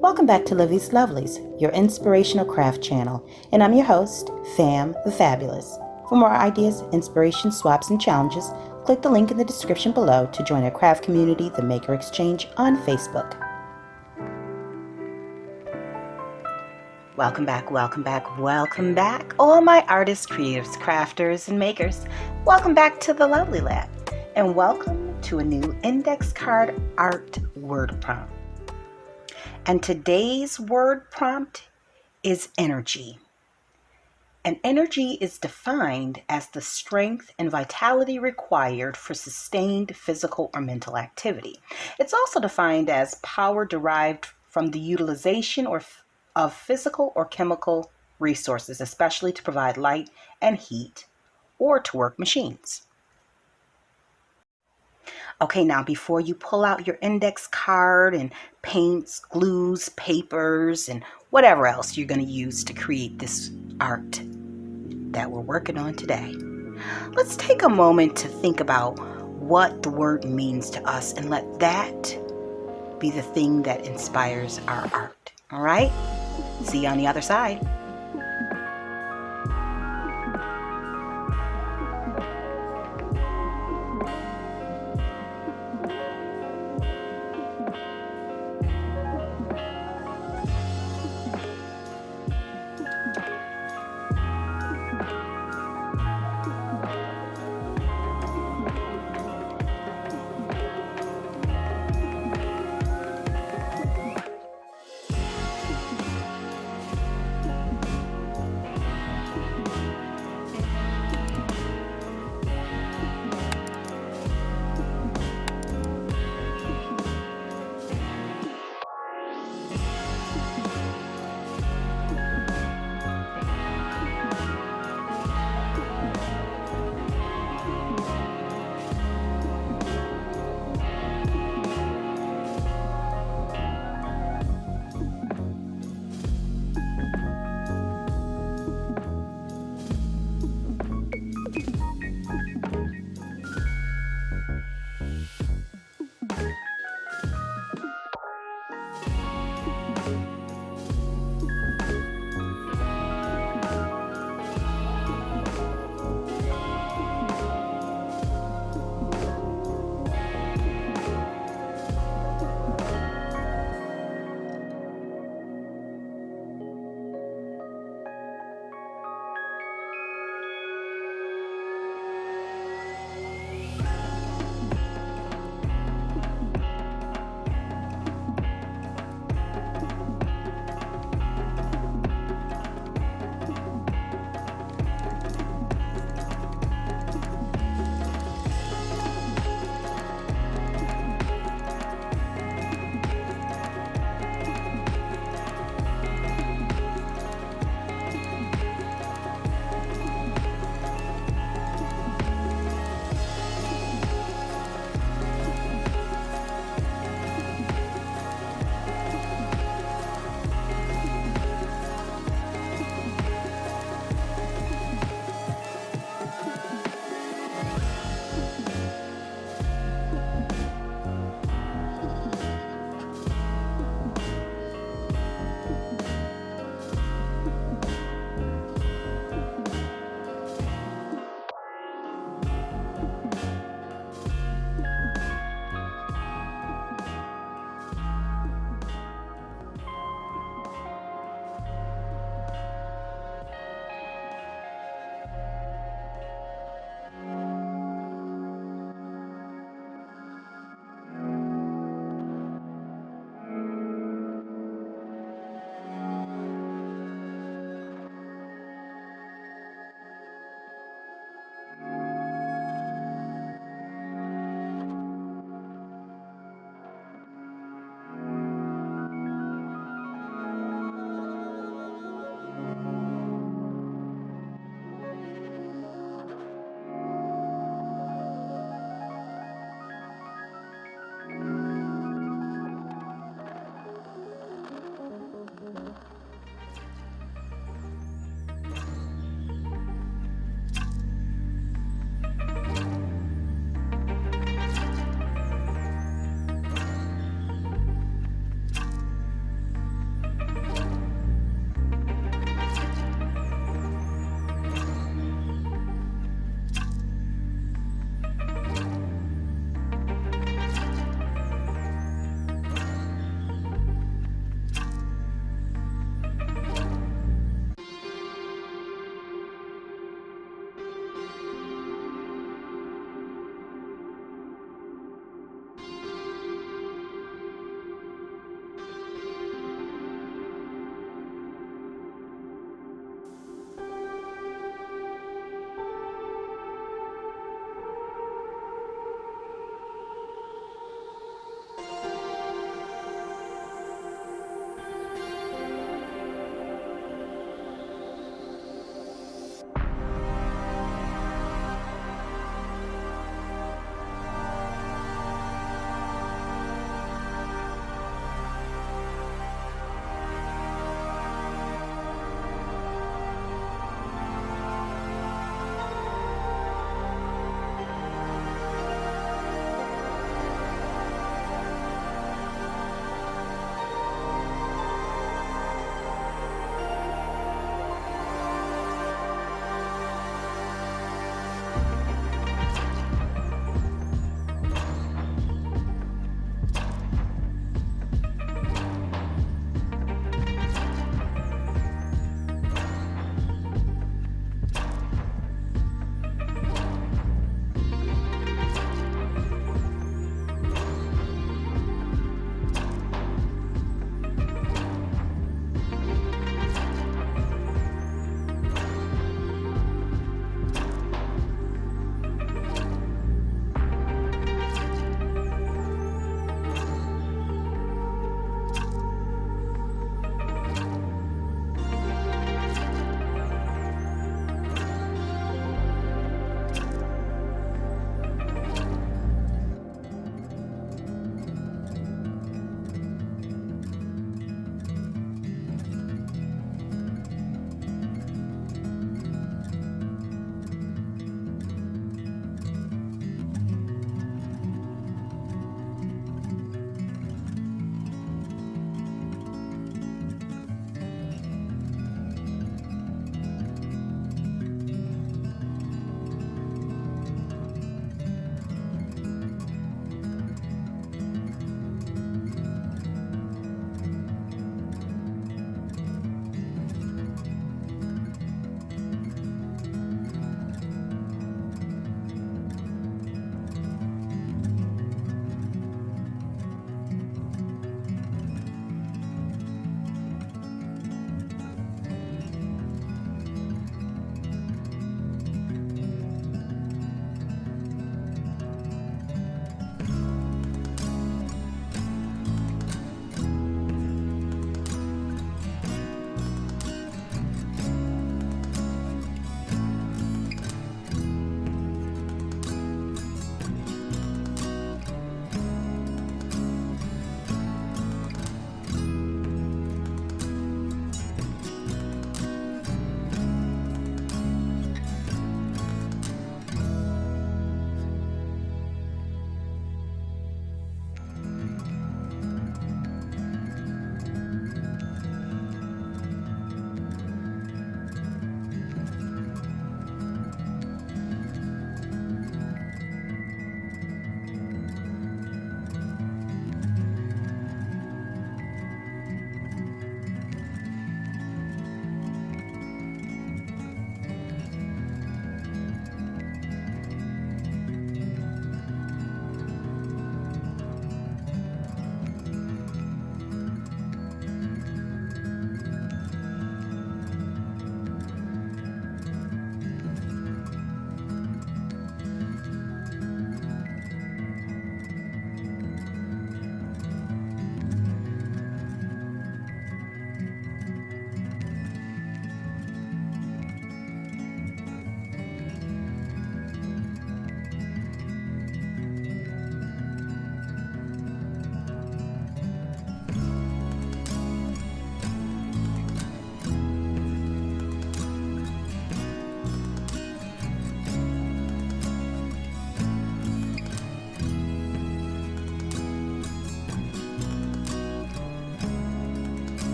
Welcome back to Livie's Lovelies, your inspirational craft channel, and I'm your host, Fam the Fabulous. For more ideas, inspiration, swaps, and challenges, click the link in the description below to join our craft community, the Maker Exchange, on Facebook. Welcome back, welcome back, welcome back, all my artists, creatives, crafters, and makers. Welcome back to the Lovely Lab, and welcome to a new index card art word prompt. And today's word prompt is energy. And energy is defined as the strength and vitality required for sustained physical or mental activity. It's also defined as power derived from the utilization of physical or chemical resources, especially to provide light and heat or to work machines. Okay, now before you pull out your index card and paints, glues, papers, and whatever else you're going to use to create this art that we're working on today, let's take a moment to think about what the word means to us and let that be the thing that inspires our art. All right? See you on the other side.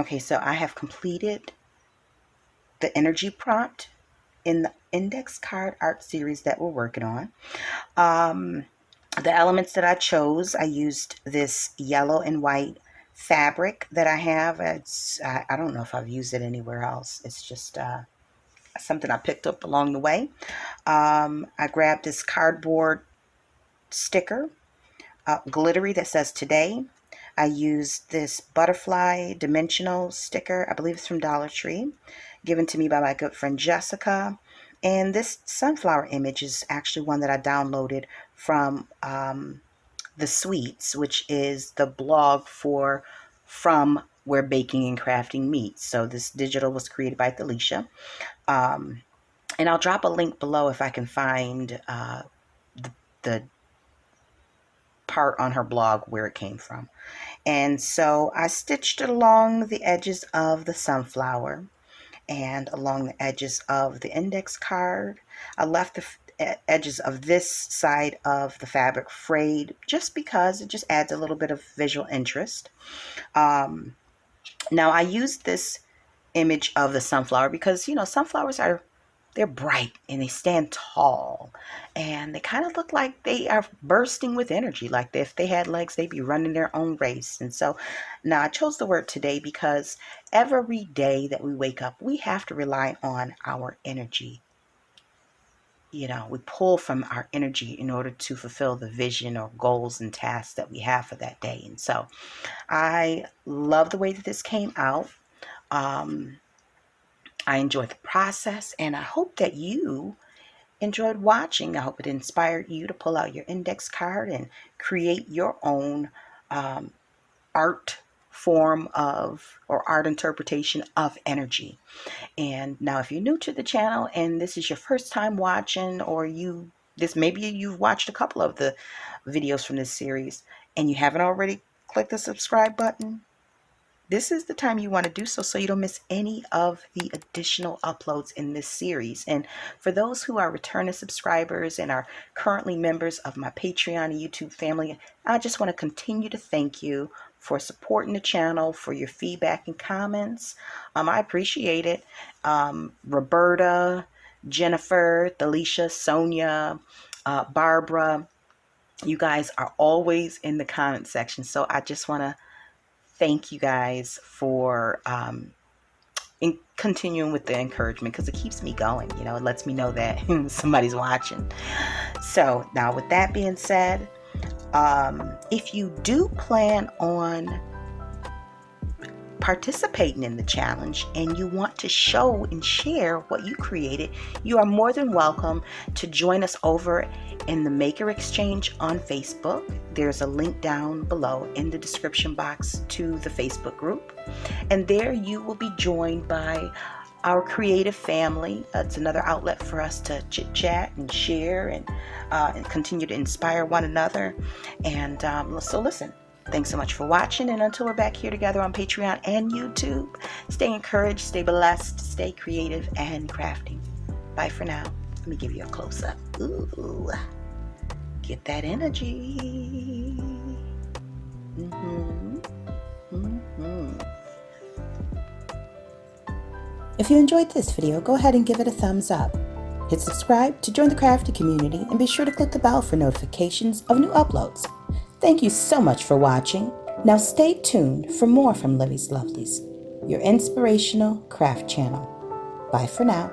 Okay, so I have completed the energy prompt in the index card art series that we're working on. The elements that I chose, I used this yellow and white fabric that I have. I don't know if I've used it anywhere else. It's just something I picked up along the way. I grabbed this cardboard sticker, glittery, that says today. I used this butterfly dimensional sticker. I believe it's from Dollar Tree, given to me by my good friend Jessica. And this sunflower image is actually one that I downloaded from The Sweets, which is the blog from where baking and crafting meets. So this digital was created by Alicia. And I'll drop a link below if I can find the part on her blog where it came from. And so I stitched along the edges of the sunflower and along the edges of the index card. I left the edges of this side of the fabric frayed just because it just adds a little bit of visual interest. Now I used this image of the sunflower because, sunflowers they're bright and they stand tall and they kind of look like they are bursting with energy. Like if they had legs, they'd be running their own race. And so now I chose the word today because every day that we wake up, we have to rely on our energy. We pull from our energy in order to fulfill the vision or goals and tasks that we have for that day. And so I love the way that this came out. I enjoyed the process, and I hope that you enjoyed watching. I hope it inspired you to pull out your index card and create your own art form of or art interpretation of energy. And now if you're new to the channel and this is your first time watching, or maybe you've watched a couple of the videos from this series and you haven't already clicked the subscribe button, this is the time you want to do so you don't miss any of the additional uploads in this series. And for those who are returning subscribers and are currently members of my Patreon and YouTube family, I just want to continue to thank you for supporting the channel, for your feedback and comments. I appreciate it. Roberta, Jennifer, Alicia, Sonia, Barbara, you guys are always in the comment section. So I just want to thank you guys for continuing with the encouragement, because it keeps me going. It lets me know that somebody's watching. So now with that being said, if you do plan on participating in the challenge and you want to show and share what you created, you are more than welcome to join us over in the Maker Exchange on Facebook. There's a link down below in the description box to the Facebook group, and there you will be joined by our creative family. It's another outlet for us to chit chat and share and continue to inspire one another. And so listen, thanks so much for watching, and until we're back here together on Patreon and YouTube, stay encouraged, stay blessed, stay creative and crafting. Bye for now. Let me give you a close-up. Ooh, get that energy. If you enjoyed this video, go ahead and give it a thumbs up. Hit subscribe to join the crafty community, and be sure to click the bell for notifications of new uploads. Thank you so much for watching. Now stay tuned for more from Livie's Lovelies, your inspirational craft channel. Bye for now.